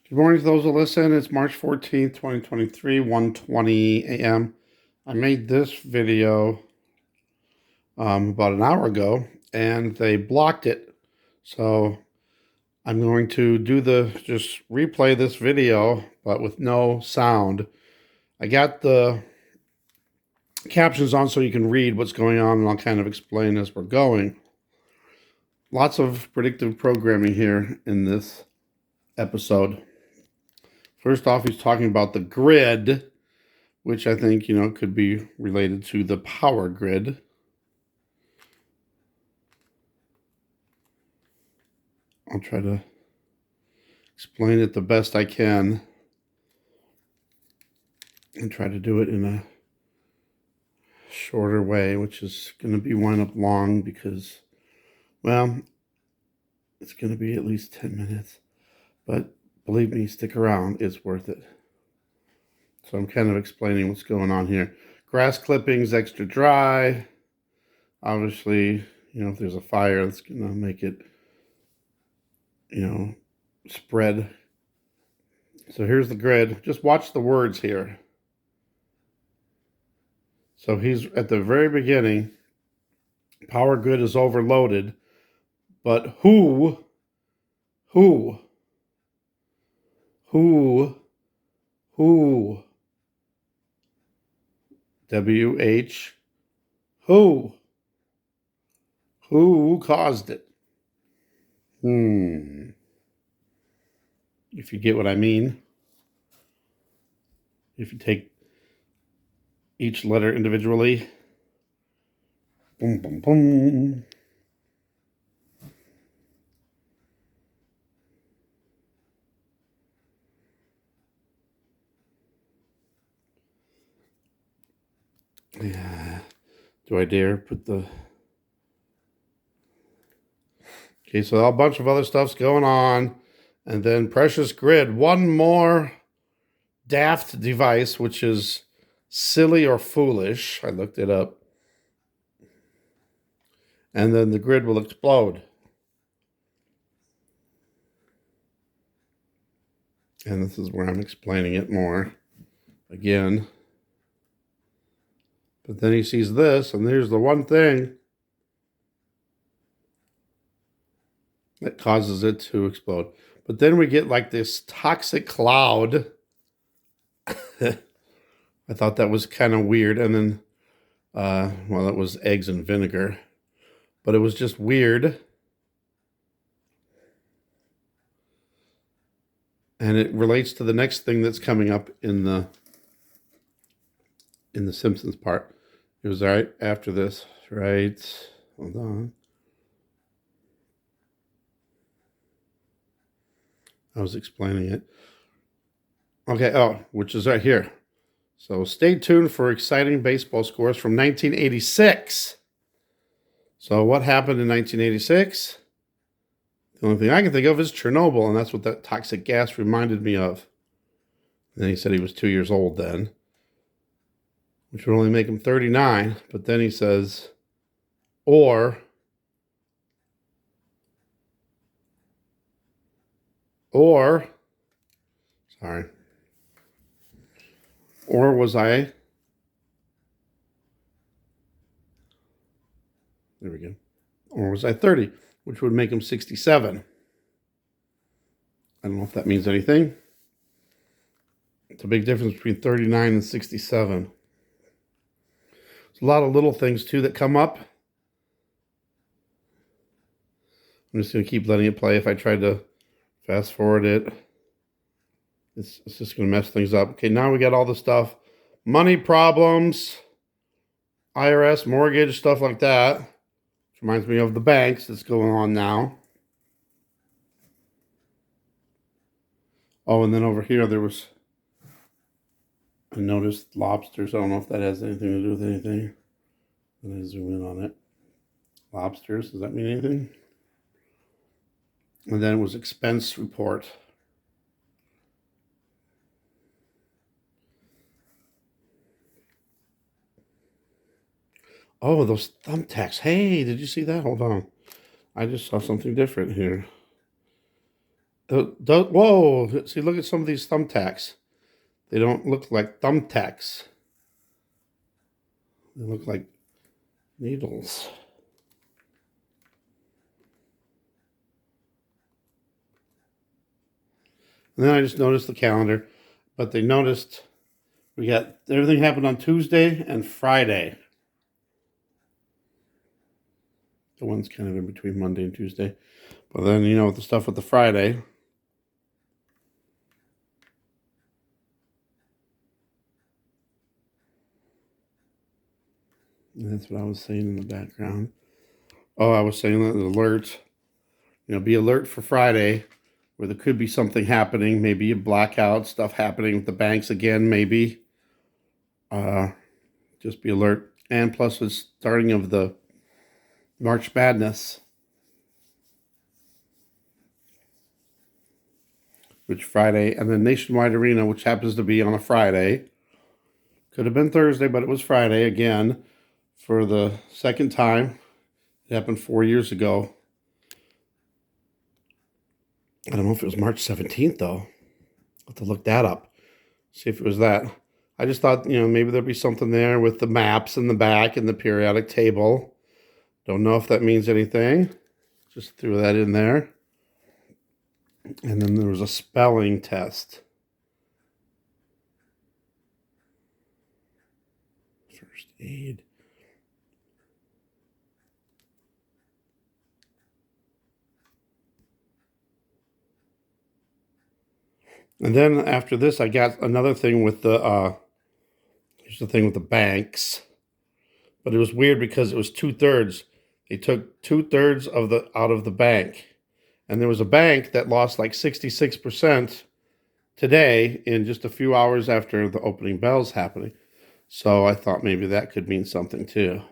Good morning to those who listen. It's March 14th, 2023, 1:20 a.m. I made this video about an hour ago, and they blocked it. So I'm going to just replay this video, but with no sound. I got the captions on so you can read what's going on, and I'll kind of explain as we're going. Lots of predictive programming here in this episode. First off, he's talking about the grid, which I think, could be related to the power grid. I'll try to explain it the best I can and try to do it in a shorter way, which is going to be wind up long because, well, it's going to be at least 10 minutes. But believe me, stick around. It's worth it. So I'm kind of explaining what's going on here. Grass clippings, extra dry. Obviously, if there's a fire, that's going to make it, spread. So here's the grid. Just watch the words here. So he's at the very beginning. Power grid is overloaded. But who, W-H, who caused it? If you get what I mean. If you take each letter individually. Boom, boom, boom. Yeah. Do I dare put the... Okay, so a bunch of other stuff's going on. And then Precious Grid, one more daft device, which is silly or foolish. I looked it up. And then the grid will explode. And this is where I'm explaining it more again. But then he sees this, and here's the one thing that causes it to explode. But then we get like this toxic cloud. I thought that was kind of weird. And then, it was eggs and vinegar. But it was just weird. And it relates to the next thing that's coming up in the Simpsons part. It was right after this, right? Hold on. I was explaining it. Okay, which is right here. So stay tuned for exciting baseball scores from 1986. So what happened in 1986? The only thing I can think of is Chernobyl, and that's what that toxic gas reminded me of. And then he said he was 2 years old then, which would only make him 39. But then he says, or was I, there we go, or was I 30, which would make him 67. I don't know if that means anything. It's a big difference between 39 and 67. There's a lot of little things, too, that come up. I'm just going to keep letting it play. If I try to fast forward it, it's just going to mess things up. Okay, now we got all the stuff. Money problems, IRS, mortgage, stuff like that. Which reminds me of the banks that's going on now. Oh, and then over here I noticed lobsters. I don't know if that has anything to do with anything. Let me zoom in on it. Lobsters, does that mean anything? And then it was expense report. Oh, those thumbtacks. Hey, did you see that? Hold on. I just saw something different here. Whoa! See, look at some of these thumbtacks. They don't look like thumbtacks. They look like needles. And then I just noticed the calendar, but they noticed we got everything happened on Tuesday and Friday. The one's kind of in between Monday and Tuesday. But then, the stuff with the Friday. And that's what I was saying in the background. Oh, I was saying that alert. Be alert for Friday, where there could be something happening. Maybe a blackout, stuff happening with the banks again, maybe. Just be alert. And plus, it's starting of the March Madness, which Friday, and then Nationwide Arena, which happens to be on a Friday. Could have been Thursday, but it was Friday again for the second time. It happened 4 years ago. I don't know if it was March 17th, though. I'll have to look that up, see if it was that. I just thought, maybe there'd be something there with the maps in the back and the periodic table. Don't know if that means anything. Just threw that in there. And then there was a spelling test. First aid. And then after this, I got another thing with here's the thing with the banks. But it was weird because it was 2/3. They took 2/3 out of the bank. And there was a bank that lost like 66% today in just a few hours after the opening bells happening. So I thought maybe that could mean something too.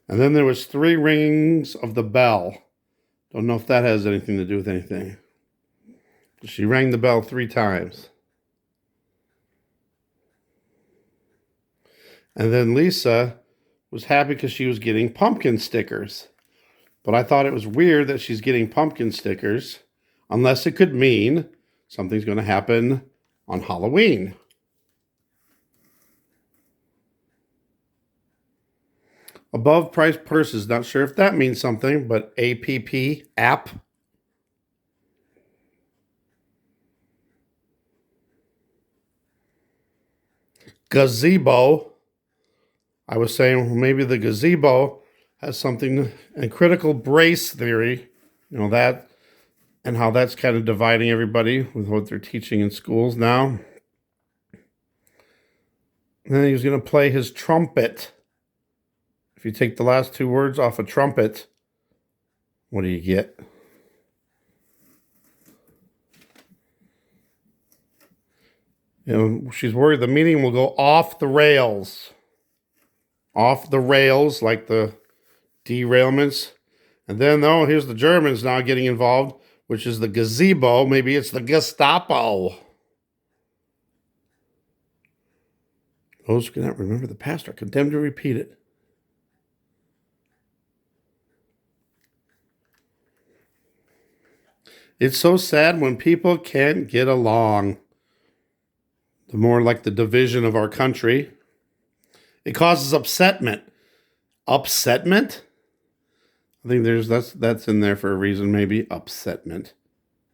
And then there was 3 ringings of the bell. Don't know if that has anything to do with anything. She rang the bell 3 times. And then Lisa was happy because she was getting pumpkin stickers. But I thought it was weird that she's getting pumpkin stickers, unless it could mean something's going to happen on Halloween. Above price purses, not sure if that means something, but app. Gazebo. I was saying, well, maybe the gazebo has something, and critical brace theory, that, and how that's kind of dividing everybody with what they're teaching in schools now. And then he was going to play his trumpet. If you take the last 2 words off a trumpet, what do you get? She's worried the meeting will go off the rails. Off the rails, like the derailments. And then, here's the Germans now getting involved, which is the gazebo. Maybe it's the Gestapo. Those who cannot remember the past are condemned to repeat it. It's so sad when people can't get along. The more like the division of our country. It causes upsetment. Upsetment? I think that's in there for a reason, maybe. Upsetment.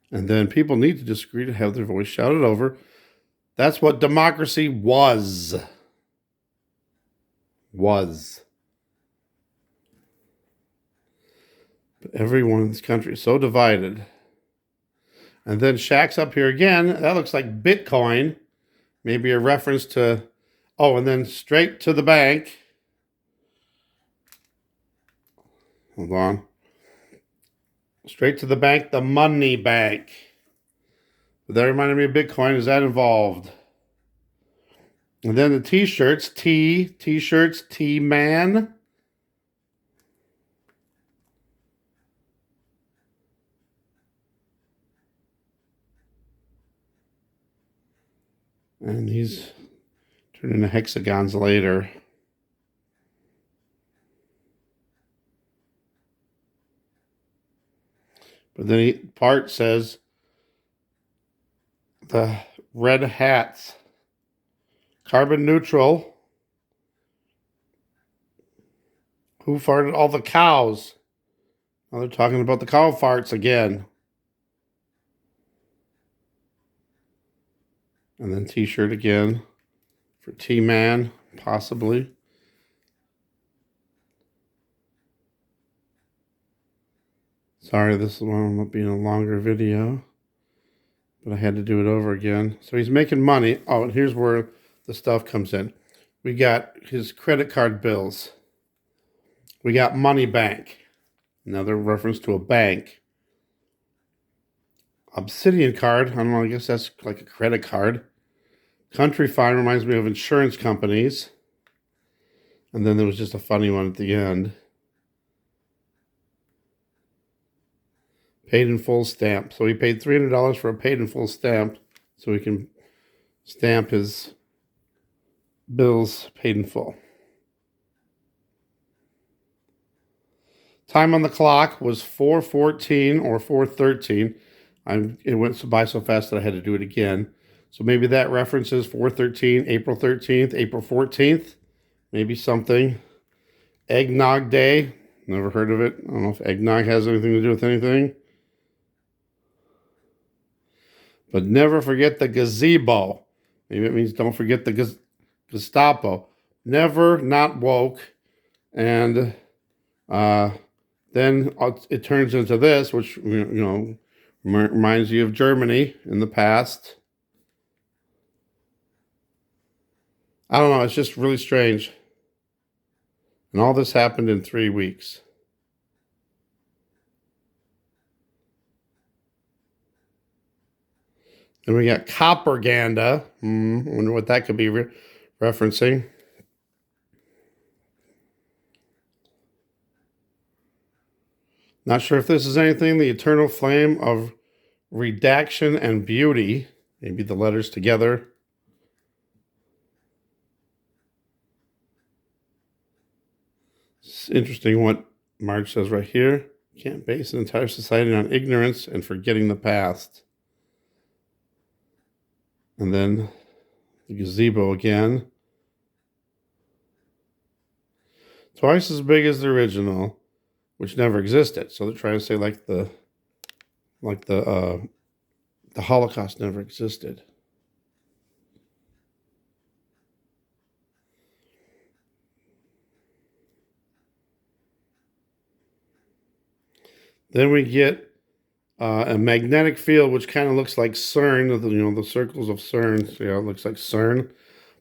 And then people need to disagree to have their voice shouted over. That's what democracy was. Was. But everyone in this country is so divided. And then Shaq's up here again. That looks like Bitcoin. Maybe a reference to, and then straight to the bank. Hold on. Straight to the bank, the money bank. But that reminded me of Bitcoin. Is that involved? And then the t-shirts, t-shirts, T-Man. And these turn into hexagons later. But then part says the red hats, carbon neutral. Who farted all the cows? Now they're talking about the cow farts again. And then t-shirt again for T-Man, possibly. Sorry, this one will be a longer video, but I had to do it over again. So he's making money. Oh, and here's where the stuff comes in. We got his credit card bills. We got Money Bank, another reference to a bank. Obsidian card, I don't know, I guess that's like a credit card. Country Fine reminds me of insurance companies. And then there was just a funny one at the end. Paid in full stamp. So he paid $300 for a paid in full stamp so he can stamp his bills paid in full. Time on the clock was 4:14 or 4:13. It went by so fast that I had to do it again. So maybe that references 4:13, April 13th, April 14th. Maybe something. Eggnog Day. Never heard of it. I don't know if eggnog has anything to do with anything. But never forget the gazebo. Maybe it means don't forget the Gestapo. Never not woke. And then it turns into this, which, reminds you of Germany in the past. I don't know. It's just really strange. And all this happened in 3 weeks. Then we got Copperganda. Wonder what that could be referencing. Not sure if this is anything. The eternal flame of redaction and beauty. Maybe the letters together. It's interesting what Marge says right here. Can't base an entire society on ignorance and forgetting the past. And then the gazebo again. Twice as big as the original, which never existed. So they're trying to say like the Holocaust never existed. Then we get a magnetic field, which kind of looks like CERN, the circles of CERN. So, it looks like CERN.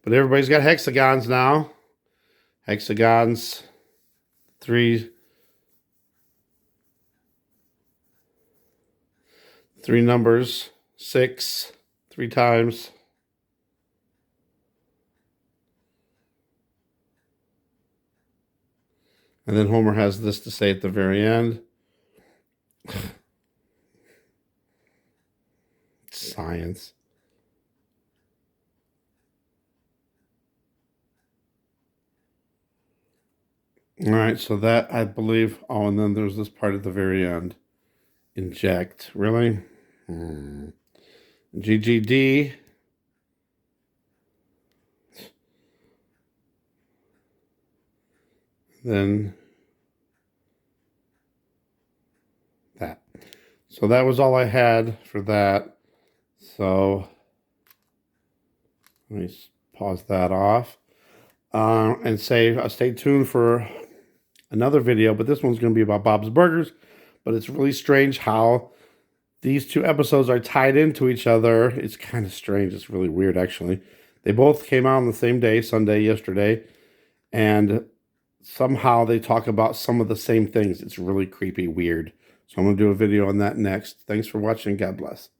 But everybody's got hexagons now. Hexagons, three numbers, 6, 3 times. And then Homer has this to say at the very end. Science. All right, so that, I believe, oh, and then there's this part at the very end. Inject, really? GGD. Then that. So that was all I had for that. So let me pause that off and say stay tuned for another video, but this one's going to be about Bob's Burgers. But it's really strange how these 2 episodes are tied into each other. It's kind of strange. It's really weird, actually. They both came out on the same day, Sunday, yesterday, and somehow they talk about some of the same things. It's really creepy, weird. So I'm going to do a video on that next. Thanks for watching. God bless.